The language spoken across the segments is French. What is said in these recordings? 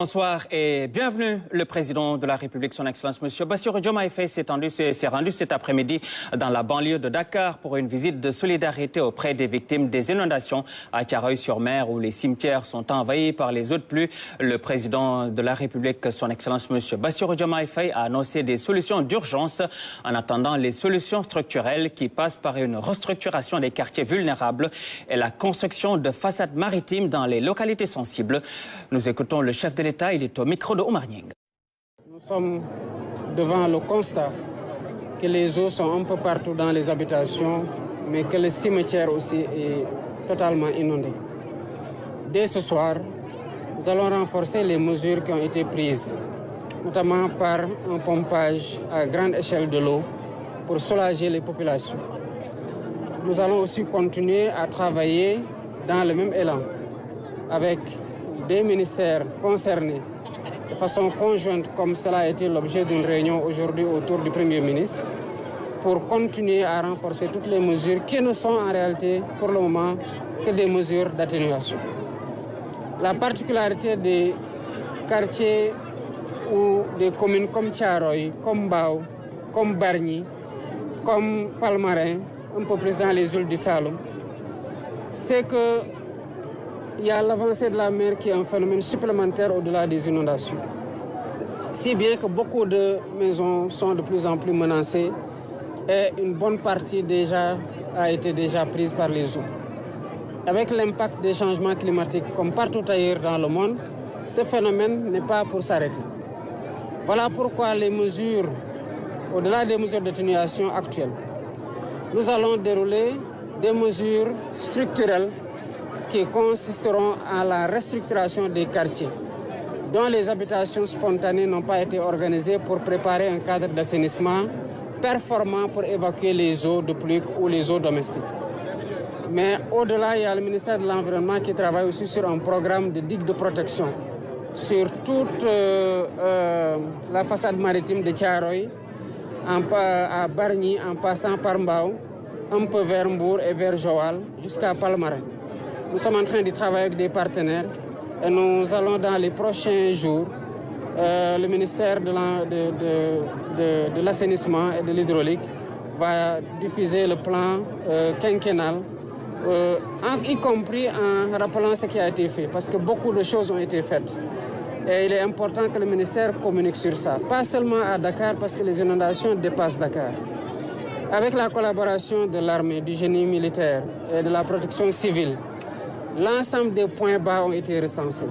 Bonsoir et bienvenue. Le président de la République, son Excellence, M. Bassirou Diomaye Faye, s'est rendu cet après-midi dans la banlieue de Dakar pour une visite de solidarité auprès des victimes des inondations à Thiaroye-sur-Mer où les cimetières sont envahis par les eaux de pluie. Le président de la République, son Excellence, M. Bassirou Diomaye Faye, a annoncé des solutions d'urgence en attendant les solutions structurelles qui passent par une restructuration des quartiers vulnérables et la construction de façades maritimes dans les localités sensibles. Nous écoutons le chef de l'État. Il est au micro de Oumar Nying. Nous sommes devant le constat que les eaux sont un peu partout dans les habitations, mais que le cimetière aussi est totalement inondé. Dès ce soir, nous allons renforcer les mesures qui ont été prises, notamment par un pompage à grande échelle de l'eau pour soulager les populations. Nous allons aussi continuer à travailler dans le même élan avec des ministères concernés de façon conjointe, comme cela a été l'objet d'une réunion aujourd'hui autour du Premier ministre, pour continuer à renforcer toutes les mesures qui ne sont en réalité pour le moment que des mesures d'atténuation. La particularité des quartiers ou des communes comme Thiaroye, comme Mbao, comme Bargny, comme Palmarin, un peu plus dans les îles du Saloum, c'est que il y a l'avancée de la mer qui est un phénomène supplémentaire au-delà des inondations. Si bien que beaucoup de maisons sont de plus en plus menacées et une bonne partie a été prise par les eaux. Avec l'impact des changements climatiques, comme partout ailleurs dans le monde, ce phénomène n'est pas pour s'arrêter. Voilà pourquoi les mesures, au-delà des mesures d'atténuation actuelles, nous allons dérouler des mesures structurelles qui consisteront à la restructuration des quartiers dont les habitations spontanées n'ont pas été organisées pour préparer un cadre d'assainissement performant pour évacuer les eaux de pluie ou les eaux domestiques. Mais au-delà, il y a le ministère de l'Environnement qui travaille aussi sur un programme de digues de protection sur toute la façade maritime de Thiaroye, à Bargny, en passant par Mbao, un peu vers Mbour et vers Joal, jusqu'à Palmarin. Nous sommes en train de travailler avec des partenaires et nous allons dans les prochains jours, le ministère de l'assainissement et de l'hydraulique va diffuser le plan quinquennal, y compris en rappelant ce qui a été fait, parce que beaucoup de choses ont été faites. Et il est important que le ministère communique sur ça, pas seulement à Dakar, parce que les inondations dépassent Dakar. Avec la collaboration de l'armée, du génie militaire et de la protection civile, l'ensemble des points bas ont été recensés.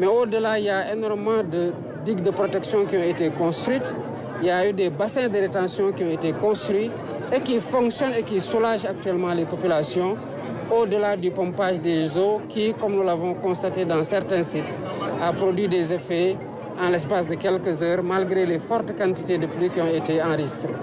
Mais au-delà, il y a énormément de digues de protection qui ont été construites. Il y a eu des bassins de rétention qui ont été construits et qui fonctionnent et qui soulagent actuellement les populations, au-delà du pompage des eaux qui, comme nous l'avons constaté dans certains sites, a produit des effets en l'espace de quelques heures, malgré les fortes quantités de pluie qui ont été enregistrées.